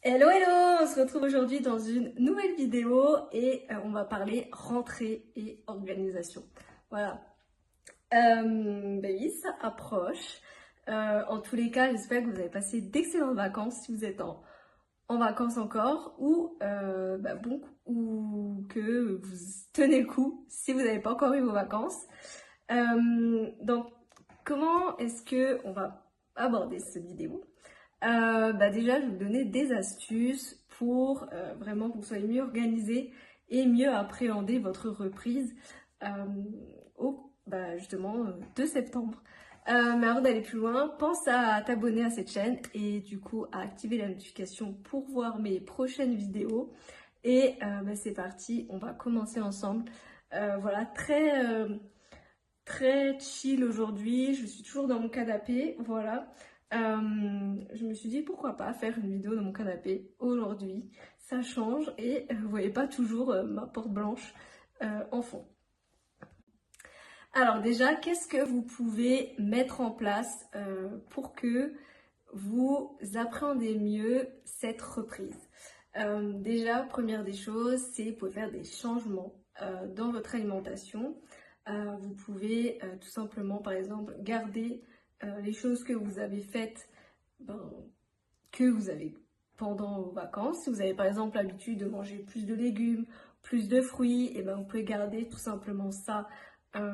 Hello hello, on se retrouve aujourd'hui dans une nouvelle vidéo et on va parler rentrée et organisation. Voilà, bah oui, ça approche. En tous les cas, j'espère que vous avez passé d'excellentes vacances si vous êtes en vacances encore ou que vous tenez le coup si vous n'avez pas encore eu vos vacances. Donc, comment est-ce que on va aborder cette vidéo? Déjà, je vais vous donner des astuces pour vraiment que vous soyez mieux organisé et mieux appréhender votre reprise euh, justement 2 septembre. Mais avant d'aller plus loin, pense à t'abonner à cette chaîne et du coup à activer la notification pour voir mes prochaines vidéos. Et c'est parti, on va commencer ensemble. Voilà, très chill aujourd'hui, je suis toujours dans mon canapé, voilà. Je me suis dit pourquoi pas faire une vidéo dans mon canapé aujourd'hui, ça change et vous voyez pas toujours ma porte blanche en fond. Alors déjà, qu'est-ce que vous pouvez mettre en place pour que vous appréhendez mieux cette reprise? Déjà, première des choses, c'est vous pouvez faire des changements dans votre alimentation. Vous pouvez tout simplement, par exemple, garder les choses que vous avez faites, que vous avez pendant vos vacances. Si vous avez par exemple l'habitude de manger plus de légumes, plus de fruits, et vous pouvez garder tout simplement ça euh,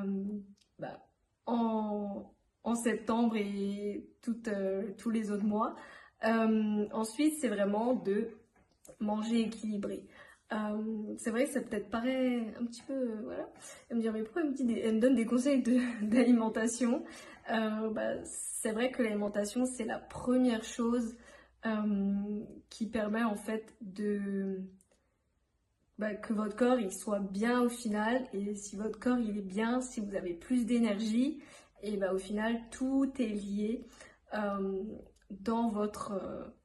bah, en, en septembre et tous les autres mois. Ensuite, c'est vraiment de manger équilibré. C'est vrai que ça peut-être paraît un petit peu, voilà. Elle me dit, mais pourquoi elle me donne des conseils d'alimentation? C'est vrai que l'alimentation, c'est la première chose qui permet en fait que votre corps il soit bien au final. Et si votre corps il est bien, si vous avez plus d'énergie, et au final tout est lié euh, dans votre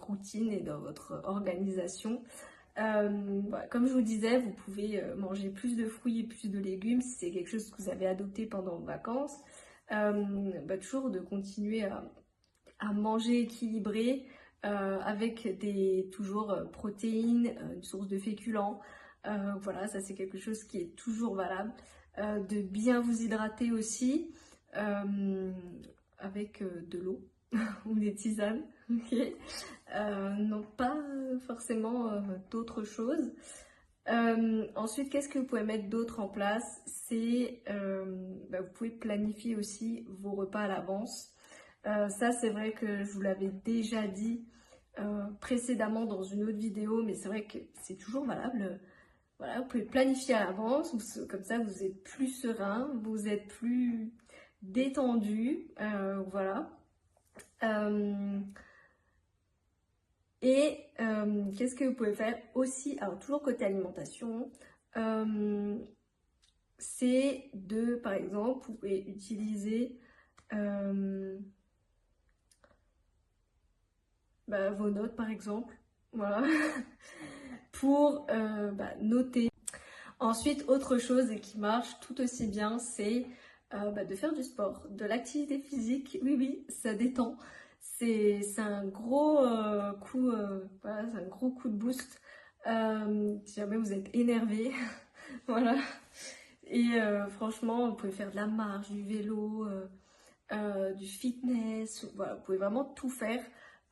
routine et dans votre organisation. Comme je vous disais, vous pouvez manger plus de fruits et plus de légumes si c'est quelque chose que vous avez adopté pendant vos vacances. Toujours de continuer à manger équilibré avec toujours protéines, une source de féculents. Voilà, ça c'est quelque chose qui est toujours valable. De bien vous hydrater aussi avec de l'eau ou des tisanes. Ok. Non, pas forcément d'autres choses. Ensuite, qu'est-ce que vous pouvez mettre d'autre en place? C'est vous pouvez planifier aussi vos repas à l'avance. Ça, c'est vrai que je vous l'avais déjà dit précédemment dans une autre vidéo, mais c'est vrai que c'est toujours valable. Voilà, vous pouvez planifier à l'avance, comme ça vous êtes plus serein, vous êtes plus détendu, voilà. Euh, Qu'est-ce que vous pouvez faire aussi, alors toujours côté alimentation, c'est par exemple, vous pouvez utiliser vos notes par exemple, voilà, pour noter. Ensuite, autre chose qui marche tout aussi bien, c'est de faire du sport, de l'activité physique. Oui, oui, ça détend. C'est un gros coup, voilà, c'est un gros coup de boost si jamais vous êtes énervé, voilà. Et franchement, vous pouvez faire de la marche, du vélo, du fitness, voilà, vous pouvez vraiment tout faire.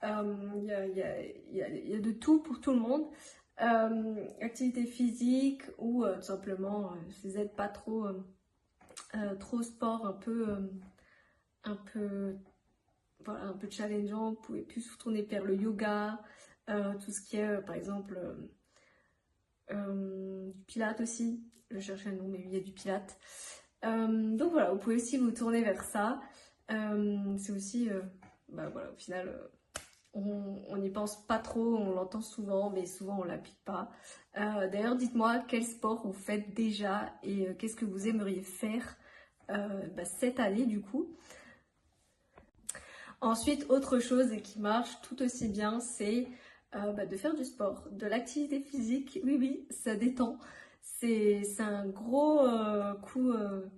Il y a de tout pour tout le monde. Activité physique ou tout simplement, si vous n'êtes pas trop sport, un peu, voilà, un peu challengeant, vous pouvez plus vous tourner vers le yoga, tout ce qui est, par exemple, du pilates aussi. Je cherchais le nom, mais oui, il y a du pilates. Donc voilà, vous pouvez aussi vous tourner vers ça. C'est aussi, voilà, au final, on n'y pense pas trop, on l'entend souvent, mais souvent on ne l'applique pas. D'ailleurs, dites-moi quel sport vous faites déjà et qu'est-ce que vous aimeriez faire cette année du coup. Ensuite, autre chose qui marche tout aussi bien, c'est de faire du sport, de l'activité physique. Oui, oui, ça détend. C'est un gros coup,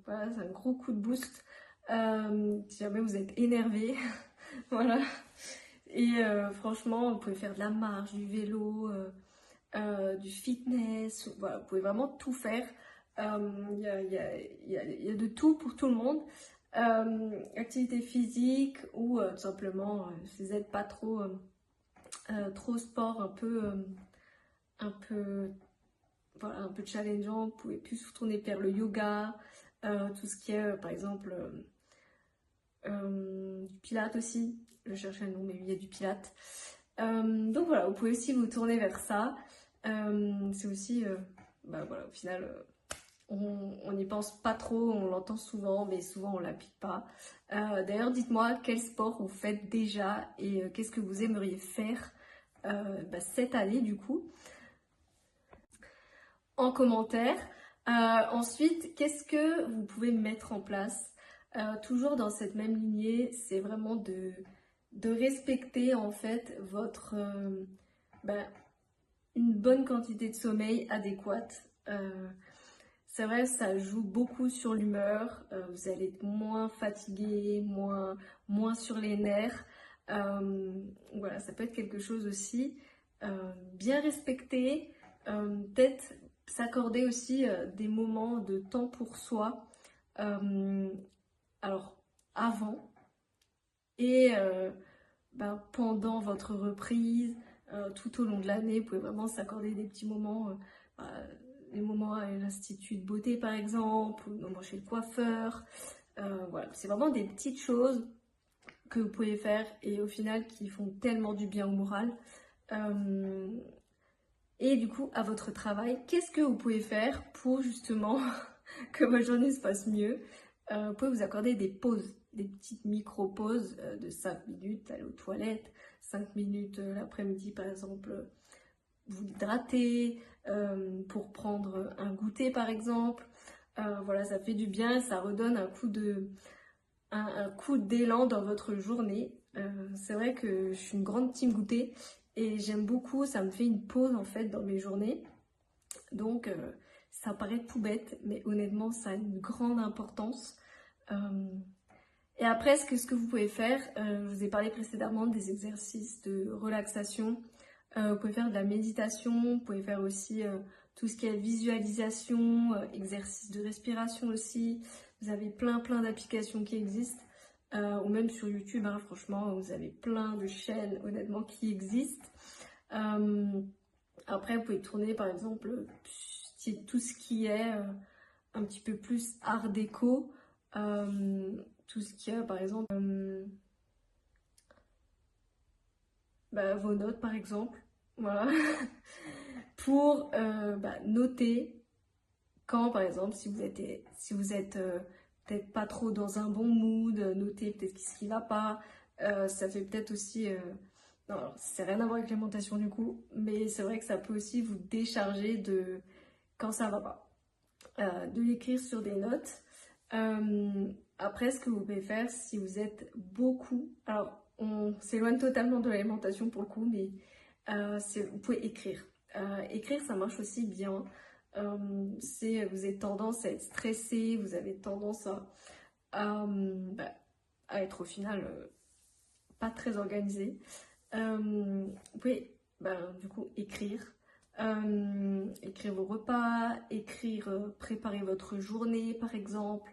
voilà, c'est un gros coup de boost si jamais vous êtes énervé. Voilà. Et franchement, vous pouvez faire de la marche, du vélo, du fitness, voilà, vous pouvez vraiment tout faire. Il y a de tout pour tout le monde. Activité physique ou tout simplement, si vous n'êtes pas trop sport, un peu, voilà, un peu challengeant, vous pouvez plus vous tourner vers le yoga, tout ce qui est par exemple du pilates aussi. Je cherchais le nom, mais il y a du pilates. Donc voilà, vous pouvez aussi vous tourner vers ça. C'est aussi, bah voilà, au final, on n'y pense pas trop, on l'entend souvent, mais souvent on l'applique pas. D'ailleurs, dites-moi quel sport vous faites déjà et qu'est-ce que vous aimeriez faire cette année du coup en commentaire. Ensuite, qu'est-ce que vous pouvez mettre en place? Toujours dans cette même lignée, c'est vraiment de respecter en fait votre une bonne quantité de sommeil adéquate. C'est vrai, ça joue beaucoup sur l'humeur. Vous allez être moins fatigué, moins sur les nerfs. Voilà, ça peut être quelque chose aussi. Bien respecter, peut-être s'accorder aussi des moments de temps pour soi. Alors, avant et pendant votre reprise, tout au long de l'année, vous pouvez vraiment s'accorder des petits moments, les moments à l'institut de beauté par exemple, ou des moments chez le coiffeur. Voilà, c'est vraiment des petites choses que vous pouvez faire et au final qui font tellement du bien au moral. Et du coup, à votre travail, qu'est-ce que vous pouvez faire pour justement que votre journée se passe mieux? Vous pouvez vous accorder des pauses, des petites micro-pauses de 5 minutes, aller aux toilettes, 5 minutes l'après-midi par exemple, vous hydrater, pour prendre un goûter par exemple. Voilà, ça fait du bien, ça redonne un coup d'élan dans votre journée. C'est vrai que je suis une grande team goûter et j'aime beaucoup, ça me fait une pause en fait dans mes journées. Donc ça paraît tout bête, mais honnêtement ça a une grande importance. Et après, ce que vous pouvez faire, je vous ai parlé précédemment des exercices de relaxation. Vous pouvez faire de la méditation, vous pouvez faire aussi tout ce qui est visualisation, exercice de respiration aussi. Vous avez plein d'applications qui existent. Ou même sur YouTube, hein, franchement, vous avez plein de chaînes honnêtement qui existent. Après, vous pouvez tourner par exemple tout ce qui est un petit peu plus art déco. Tout ce qui est par exemple vos notes par exemple. Voilà. Pour noter quand par exemple si vous êtes peut-être pas trop dans un bon mood, noter peut-être ce qui va pas. Ça fait peut-être aussi non, alors, c'est rien à voir avec l'alimentation du coup, mais c'est vrai que ça peut aussi vous décharger de quand ça va pas. De l'écrire sur des notes. Après, ce que vous pouvez faire si vous êtes beaucoup, alors on s'éloigne totalement de l'alimentation pour le coup, mais vous pouvez écrire. Écrire, ça marche aussi bien. Vous avez tendance à être stressé, vous avez tendance à être au final pas très organisé. Vous pouvez du coup écrire. Écrire vos repas, préparer votre journée par exemple.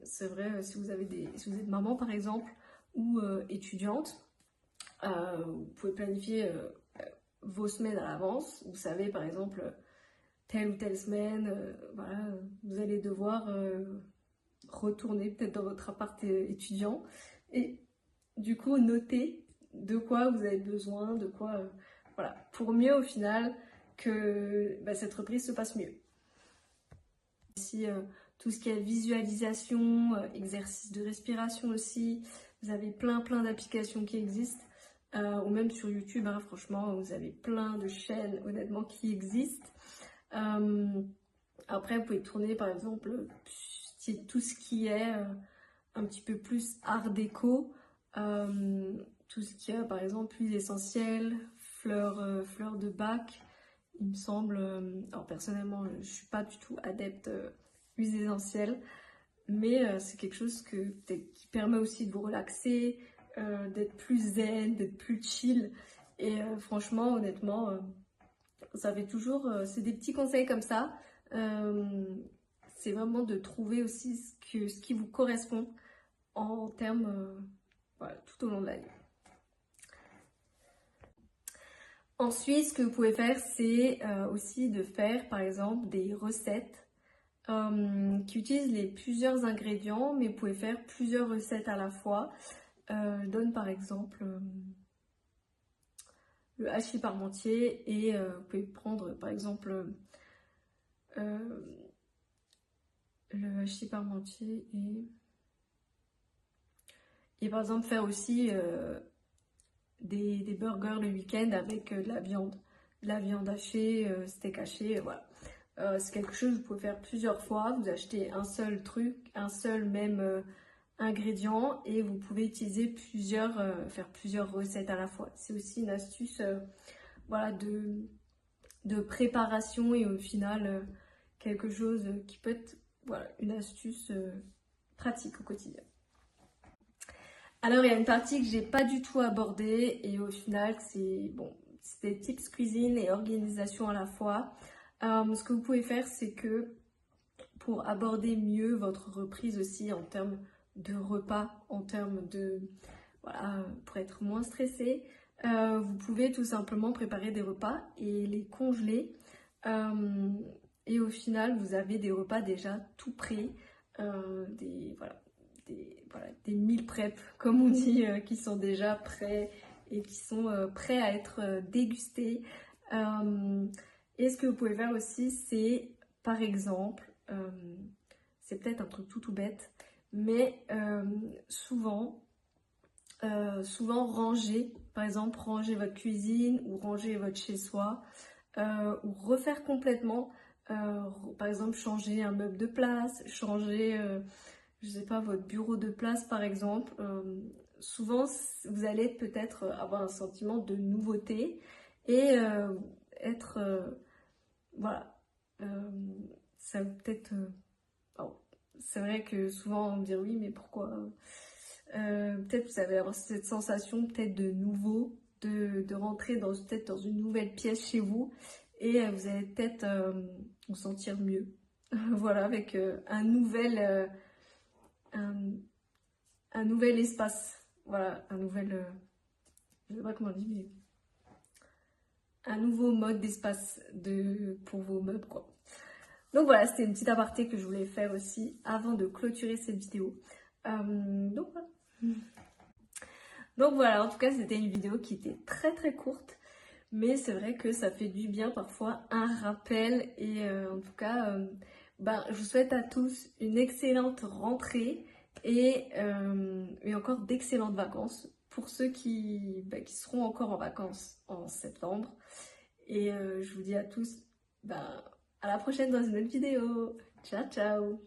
C'est vrai, si vous êtes maman par exemple ou étudiante, vous pouvez planifier vos semaines à l'avance. Vous savez par exemple telle ou telle semaine, voilà, vous allez devoir retourner peut-être dans votre appart étudiant et du coup noter de quoi vous avez besoin, de quoi voilà, pour mieux au final que cette reprise se passe mieux. Aussi tout ce qui est visualisation, exercice de respiration aussi, vous avez plein d'applications qui existent, ou même sur YouTube, hein, franchement vous avez plein de chaînes honnêtement qui existent. Après vous pouvez tourner par exemple tout ce qui est un petit peu plus art déco, tout ce qui est par exemple huile essentielle, fleurs de bac, il me semble. Alors personnellement, je suis pas du tout adepte huiles essentielles, mais c'est quelque chose qui permet aussi de vous relaxer, d'être plus zen, d'être plus chill. Et franchement, honnêtement, ça fait toujours... c'est des petits conseils comme ça. C'est vraiment de trouver aussi ce qui vous correspond en termes voilà, tout au long de l'année. Ensuite, ce que vous pouvez faire, c'est aussi de faire, par exemple, des recettes qui utilisent les plusieurs ingrédients, mais vous pouvez faire plusieurs recettes à la fois. Je donne par exemple le hachis parmentier et vous pouvez prendre par exemple le hachis parmentier et par exemple faire aussi des burgers le week-end avec de la viande hachée, steak haché, voilà. C'est quelque chose que vous pouvez faire plusieurs fois. Vous achetez un seul truc, un seul même ingrédient et vous pouvez utiliser faire plusieurs recettes à la fois. C'est aussi une astuce voilà, de préparation et au final quelque chose qui peut être voilà, une astuce pratique au quotidien. Alors il y a une partie que j'ai pas du tout abordée et au final c'est des tips cuisine et organisation à la fois. Ce que vous pouvez faire, c'est que pour aborder mieux votre reprise aussi en termes de repas, en termes de voilà, pour être moins stressé, vous pouvez tout simplement préparer des repas et les congeler. Et au final, vous avez des repas déjà tout prêts, des meal prep, comme on dit, qui sont déjà prêts et qui sont prêts à être dégustés. Et ce que vous pouvez faire aussi, c'est par exemple, c'est peut-être un truc tout bête, mais souvent ranger, par exemple ranger votre cuisine ou ranger votre chez-soi ou refaire complètement, par exemple changer un meuble de place, changer, je sais pas, votre bureau de place par exemple. Souvent vous allez peut-être avoir un sentiment de nouveauté et être, voilà, ça peut-être... c'est vrai que souvent on me dit oui mais pourquoi peut-être vous allez avoir cette sensation peut-être de nouveau, de rentrer peut-être dans une nouvelle pièce chez vous et vous allez peut-être vous sentir mieux. Voilà, avec un nouvel espace. Voilà, je sais pas comment on dit, mais un nouveau mode d'espace pour vos meubles, quoi. Donc voilà, c'était une petite aparté que je voulais faire aussi avant de clôturer cette vidéo. Donc voilà. Donc voilà, en tout cas, c'était une vidéo qui était très courte, mais c'est vrai que ça fait du bien parfois un rappel et en tout cas, je vous souhaite à tous une excellente rentrée et encore d'excellentes vacances pour ceux qui seront encore en vacances en septembre. Et je vous dis à tous à la prochaine dans une autre vidéo. Ciao ciao.